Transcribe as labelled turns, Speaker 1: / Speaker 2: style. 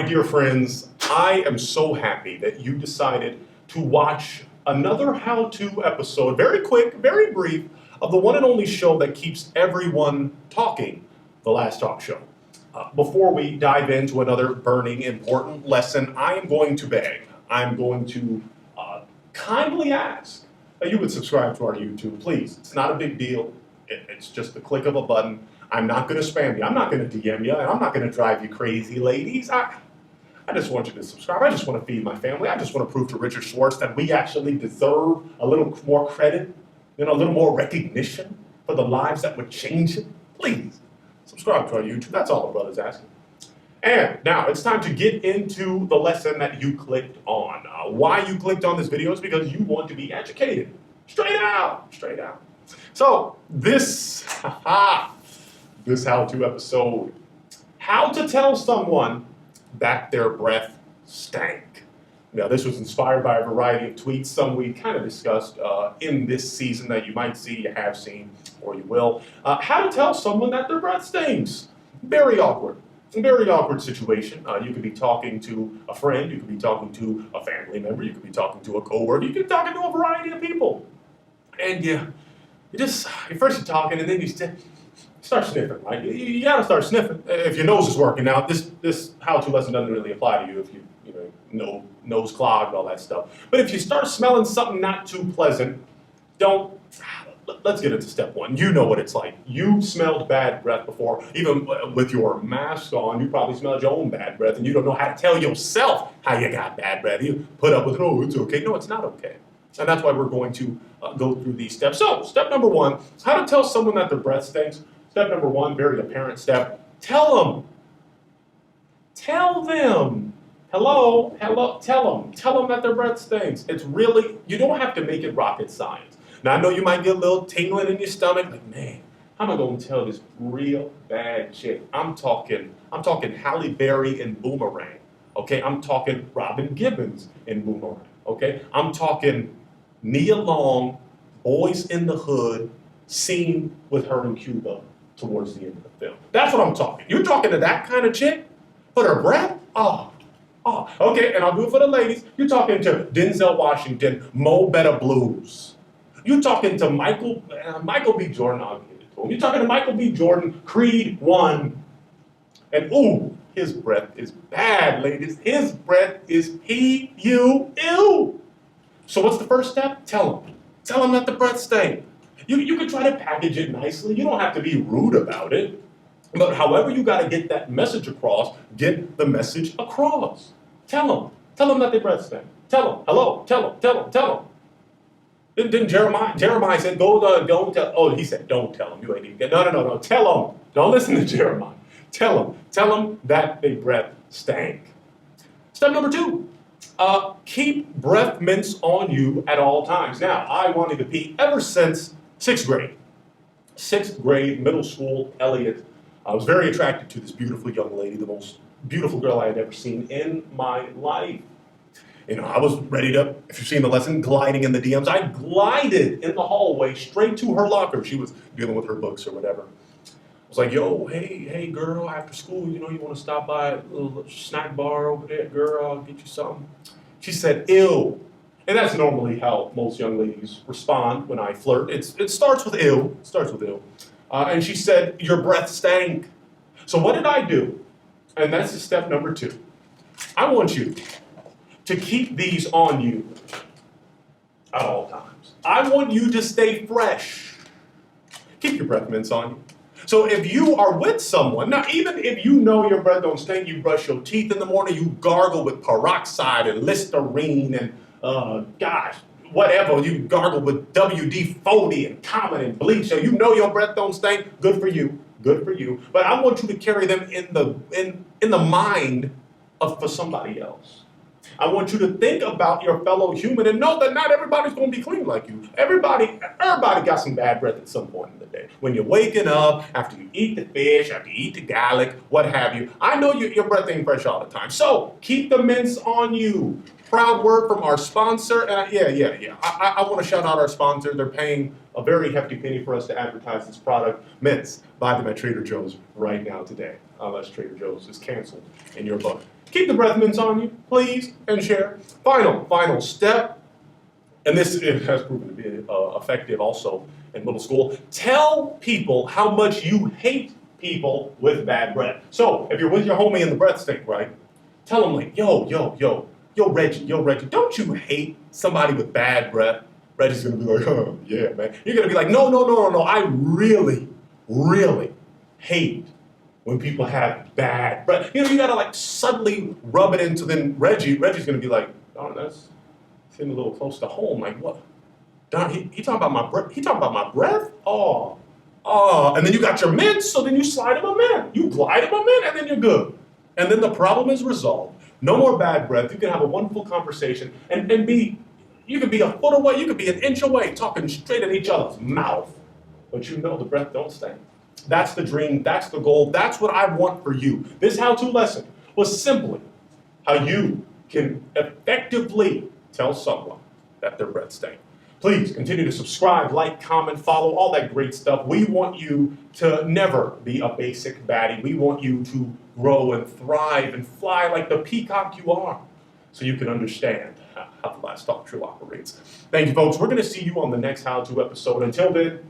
Speaker 1: dear friends, I am so happy that you decided to watch another how-to episode, very quick, very brief, of the one and only show that keeps everyone talking, The Last Talk Show. Before we dive into another burning, important lesson, I am going to beg, I'm going to kindly ask that you would subscribe to our YouTube, please. It's not a big deal. It's just the click of a button. I'm not going to spam you. I'm not going to DM you, and I'm not going to drive you crazy, ladies. I just want you to subscribe. I just want to feed my family. I just want to prove to Richard Schwartz that we actually deserve a little more credit, a little more recognition for the lives that would change it. Please, subscribe to our YouTube. That's all the brother's asking. And now it's time to get into the lesson that you clicked on. Why you clicked on this video is because you want to be educated. Straight out, straight out. So this how-to episode, how to tell someone that their breath stank. Now, this was inspired by a variety of tweets, some we kind of discussed in this season that you might see, you have seen, or you will. How to tell someone that their breath stinks. Very awkward situation. You could be talking to a friend, you could be talking to a family member, you could be talking to a coworker, you could be talking to a variety of people. And you first you're talking and then you start sniffing, right? You gotta start sniffing if your nose is working. Now, this how-to lesson doesn't really apply to you if you know, nose clogged, all that stuff. But if you start smelling something not too pleasant, let's get into step one. You know what it's like. You smelled bad breath before. Even with your mask on, you probably smelled your own bad breath, and you don't know how to tell yourself how you got bad breath. You put up with it, oh, it's okay. No, it's not okay. And that's why we're going to go through these steps. So, step number one, how to tell someone that their breath stinks. Step number one, very apparent step, tell them. Tell them. Hello, tell them that their breath stinks. It's really, you don't have to make it rocket science. Now, I know you might get a little tingling in your stomach, like, man, how am I going to tell this real bad chick? I'm talking Halle Berry in Boomerang, okay? I'm talking Robin Gibbons in Boomerang, okay? I'm talking Nia Long, Boys in the Hood, scene with her in Cuba towards the end of the film. That's what I'm talking. You're talking to that kind of chick? But her breath? Oh, okay, and I'll do it for the ladies. You're talking to Denzel Washington, Mo Better Blues. You're talking to Michael B. Jordan, I'll give it to him. You're talking to Michael B. Jordan, Creed 1. And ooh, his breath is bad, ladies. His breath is P-U-Ew. So what's the first step? Tell him. Tell him that the breath stank. You can try to package it nicely. You don't have to be rude about it. But however you got to get that message across, get the message across. Tell them. Tell them that their breath stank. Tell them. Hello. Tell them. Didn't Jeremiah said, don't tell. Oh, he said, don't tell them. You ain't even. No. Tell them. Don't listen to Jeremiah. Tell them that their breath stank. Step number two. Keep breath mints on you at all times. Now, I wanted to pee ever since 6th grade. 6th grade, middle school, Elliott. I was very attracted to this beautiful young lady, the most beautiful girl I had ever seen in my life. I was ready to, if you've seen the lesson, gliding in the DMs. I glided in the hallway straight to her locker. She was dealing with her books or whatever. I was like, yo, hey, girl, after school, you want to stop by a little snack bar over there, girl, I'll get you something. She said, ew. And that's normally how most young ladies respond when I flirt. It starts with ew. And she said, your breath stank. So what did I do? And that's step number two. I want you to keep these on you at all times. I want you to stay fresh. Keep your breath mints on you. So if you are with someone, now even if you know your breath don't stink, you brush your teeth in the morning, you gargle with peroxide and Listerine and whatever, you gargle with WD-40 and Common and bleach, so you know your breath don't stink, good for you. But I want you to carry them in the mind for somebody else. I want you to think about your fellow human and know that not everybody's going to be clean like you. Everybody got some bad breath at some point in the day. When you're waking up, after you eat the fish, after you eat the garlic, what have you. I know your breath ain't fresh all the time. So keep the mints on you. Proud word from our sponsor. I want to shout out our sponsor. They're paying a very hefty penny for us to advertise this product. Mints. Buy them at Trader Joe's right now today. Unless Trader Joe's is canceled in your book. Keep the breath mints on you, please, and share. Final step, and this it has proven to be effective also in middle school. Tell people how much you hate people with bad breath. So if you're with your homie in the breath stink, right? Tell them like, yo, Reggie, don't you hate somebody with bad breath? Reggie's gonna be like, oh, yeah, man. You're gonna be like, no, I really hate when people have bad breath. You know, you gotta like suddenly rub it into then Reggie's gonna be like, darn, that's hitting a little close to home. Like what? Darn, he talking about my breath. He talking about my breath? Oh, and then you got your mints, so then you slide him a mint. You glide him a mint, and then you're good. And then the problem is resolved. No more bad breath. You can have a wonderful conversation and you could be a foot away, you could be an inch away, talking straight at each other's mouth. But you know the breath don't stink. That's the dream, that's the goal, that's what I want for you. This how-to lesson was simply how you can effectively tell someone that their breath stinks. Please continue to subscribe, like, comment, follow, all that great stuff. We want you to never be a basic baddie. We want you to grow and thrive and fly like the peacock you are so you can understand how the Last Talk True operates. Thank you, folks. We're going to see you on the next How To episode. Until then,